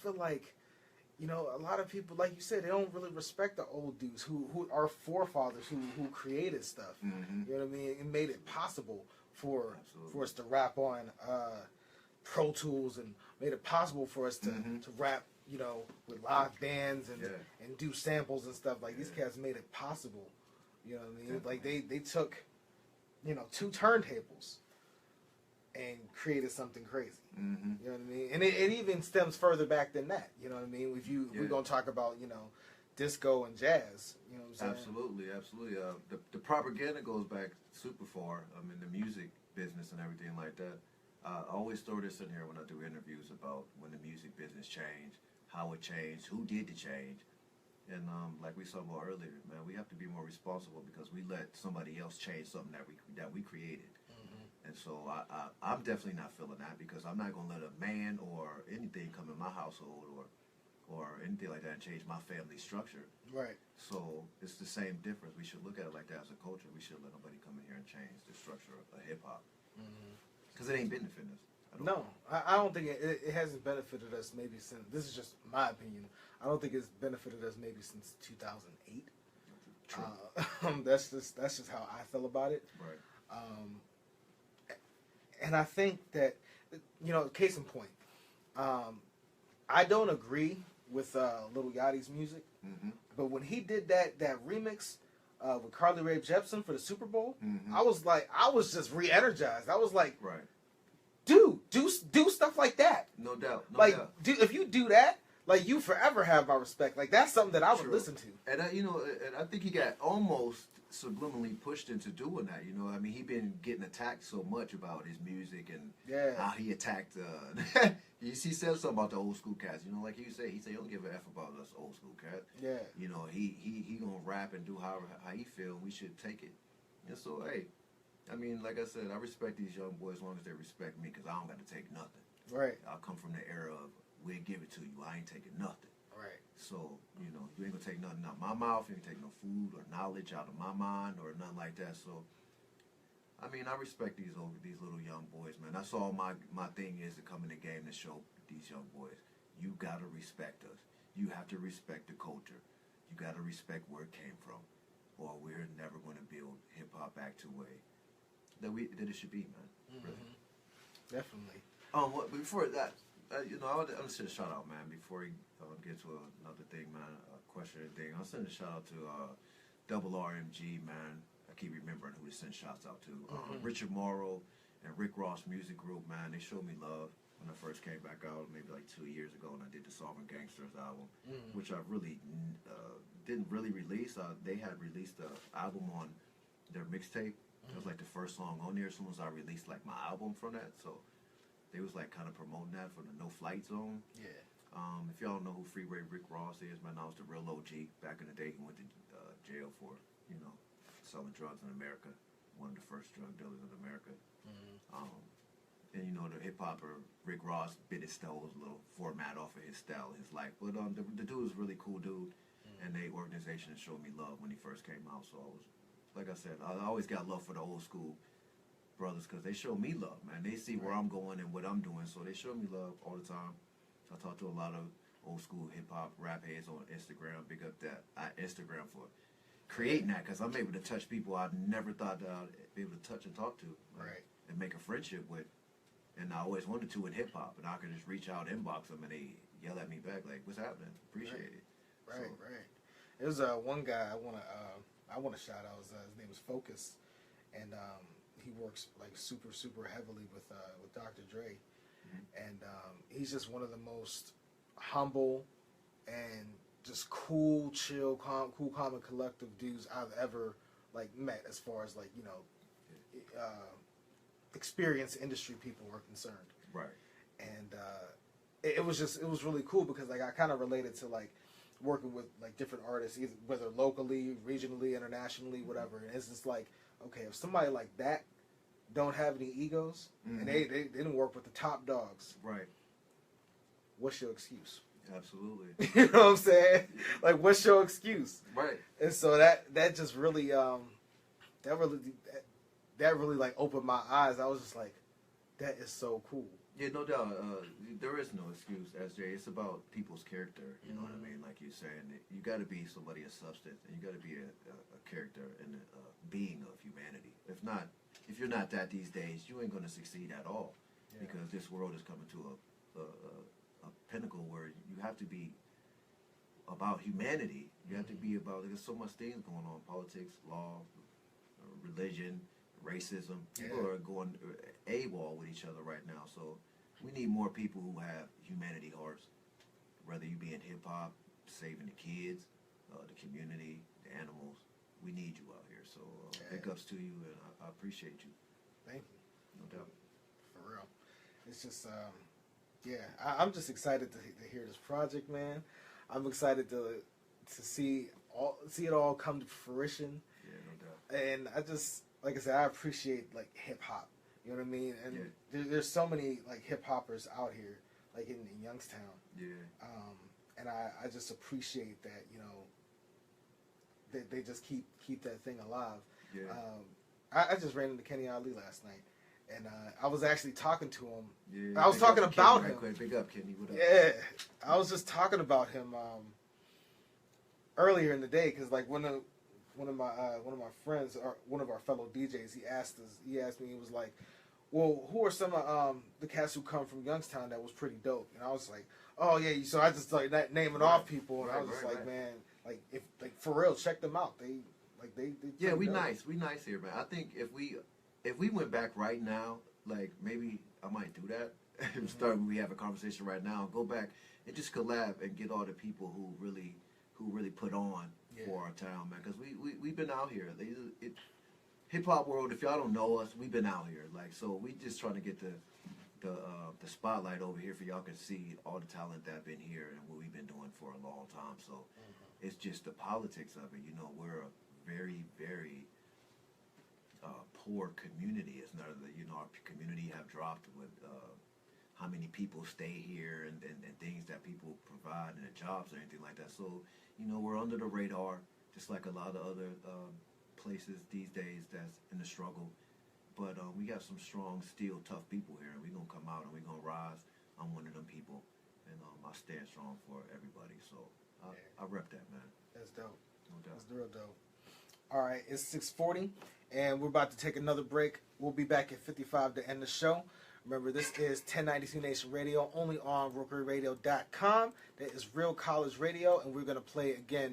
feel like, you know, a lot of people, like you said, they don't really respect the old dudes who are forefathers who created stuff. Mm-hmm. You know what I mean? It made it possible for Absolutely. us to rap on Pro Tools, and made it possible for us to rap, you know, with live bands and do samples and stuff. Like, these cats made it possible. You know what I mean? Definitely. Like, they took, you know, 2 turntables and created something crazy. Mm-hmm. You know what I mean? And it even stems further back than that. You know what I mean? If we're gonna talk about, you know, disco and jazz. You know what I'm saying? Absolutely, absolutely. The propaganda goes back super far. I mean, the music business and everything like that. I always throw this in here when I do interviews about when the music business changed, how it changed, who did the change. And like we saw more earlier, man, we have to be more responsible because we let somebody else change something that we created. And so I'm definitely not feeling that, because I'm not gonna let a man or anything come in my household or anything like that and change my family structure. Right. So it's the same difference. We should look at it like that as a culture. We shouldn't let nobody come in here and change the structure of hip hop, because it ain't benefiting us. No, I don't think it hasn't benefited us maybe since, this is just my opinion, I don't think it's benefited us maybe since 2008. True. That's just how I feel about it. Right. And I think that, you know, case in point, I don't agree with Lil Yachty's music, but when he did that remix with Carly Rae Jepsen for the Super Bowl, I was just re-energized. I was like, right. Dude, do stuff like that. No doubt. No like, doubt. if you do that, like, you forever have my respect. Like, that's something that I would True. listen to. And I think he got almost subliminally pushed into doing that. You know, I mean, he been getting attacked so much about his music and how he attacked. He said something about the old school cats. You know, like you say, he said he don't give a f about us old school cats. Yeah. You know, he gonna rap and do how he feel. We should take it. And so, hey, I mean, like I said, I respect these young boys as long as they respect me, because I don't got to take nothing. Right. I come from the era of, we'll give it to you, I ain't taking nothing. Right. So, you know, you ain't gonna take nothing out of my mouth, you ain't take no food or knowledge out of my mind or nothing like that. So, I mean, I respect these little young boys, man. That's all my thing is, to come in the game to show these young boys, you gotta respect us. You have to respect the culture. You gotta respect where it came from, or we're never gonna build hip hop back to a way that it should be, man. Really. Definitely. Before that, you know, I'm gonna send a shout out, man. Before we get to another thing, man, a question and thing, I'll send a shout out to Double RMG, man. I keep remembering who to send shouts out to. Richard Morrow and Rick Ross Music Group, man. They showed me love when I first came back out, maybe like 2 years ago, and I did the Solvent Gangsters album, which I really didn't really release. They had released the album on their mixtape. It was like the first song on there as soon as I released like my album from that. So they was like kind of promoting that for the No Flight Zone. Yeah. If y'all know who Freeway Rick Ross is, man, I was the real OG back in the day. He went to jail for, you know, selling drugs in America. One of the first drug dealers in America. And you know, the hip hopper Rick Ross bit his stole, little format off of his style, his life. But the dude was a really cool dude, and the organization showed me love when he first came out. So I was, like I said, I always got love for the old school brothers, because they show me love, man. They see where I'm going and what I'm doing, so they show me love all the time. I talk to a lot of old school hip hop rap heads on Instagram. Big up that Instagram for creating that, because I'm able to touch people I never thought that I'd be able to touch and talk to, Right. and make a friendship with. And I always wanted to in hip hop, and I could just reach out, inbox them, and they yell at me back like, "What's happening? Appreciate it." Right, So, right. There's one guy I wanna shout out. His name is Focus, and he works like super heavily with Dr. Dre, and he's just one of the most humble and just cool, chill, calm and collective dudes I've ever like met, as far as like, you know, experienced industry people were concerned. right. And it was really cool, because like I kind of related to like working with like different artists, either, whether locally, regionally, internationally, whatever. And it's just like, okay, if somebody like that don't have any egos, and they didn't work with the top dogs, Right. what's your excuse? Absolutely. You know what I'm saying? Like, what's your excuse? Right. And so that just really that really like opened my eyes. I was just like, that is so cool. Yeah, no doubt. There is no excuse, SJ. It's about people's character. You know what I mean? Like you're saying, you got to be somebody of substance, and you got to be a character and a being of humanity. If you're not that these days, you ain't going to succeed at all. Yeah. Because this world is coming to a pinnacle where you have to be about humanity. You have to be about. There's so much things going on: politics, law, religion, racism. People are going AWOL with each other right now. So we need more people who have humanity hearts. Whether you be in hip hop, saving the kids, the community, the animals. We need you out here. So big ups to you, and I appreciate you. Thank you. No doubt. For real. It's just, I'm just excited to hear this project, man. I'm excited to see it all come to fruition. Yeah, no doubt. And I just, like I said, I appreciate like hip hop. You know what I mean? And there's so many like hip hoppers out here, like in Youngstown. Yeah. And I just appreciate that, you know, they just keep that thing alive. Yeah. I just ran into Kenny Ali last night, and I was actually talking to him. Yeah, I was talking about him. Right quick. Big up, Kenny. What up? Yeah, I was just talking about him earlier in the day because like one of my friends, or one of our fellow DJs, he asked me, he was like, well, who are some of the cats who come from Youngstown that was pretty dope? And I was like, oh yeah, so I just started naming off people, and I was just like, man, like if like for real, check them out. They yeah, we dope. We nice here, man. I think if we went back right now, like maybe I might do that. We have a conversation right now, go back and just collab and get all the people who really put on for our town, man. Because we've been out here. Hip hop world. If y'all don't know us, we've been out here. Like so, we just trying to get the spotlight over here for y'all can see all the talent that been here and what we've been doing for a long time. So it's just the politics of it. You know, we're a very, very poor community. It's not that, you know, our community have dropped with how many people stay here and things that people provide and the jobs and anything like that. So, you know, we're under the radar, just like a lot of other places these days that's in the struggle. But we got some strong, steel, tough people here, and we're going to come out and we're going to rise. I'm one of them people, and I stand strong for everybody. So I rep that, man. That's dope. No doubt. That's real dope. All right, it's 6:40, and we're about to take another break. We'll be back at 55 to end the show. Remember, this is 1092 Nation Radio, only on RokerRadio.com. That is Real College Radio, and we're going to play again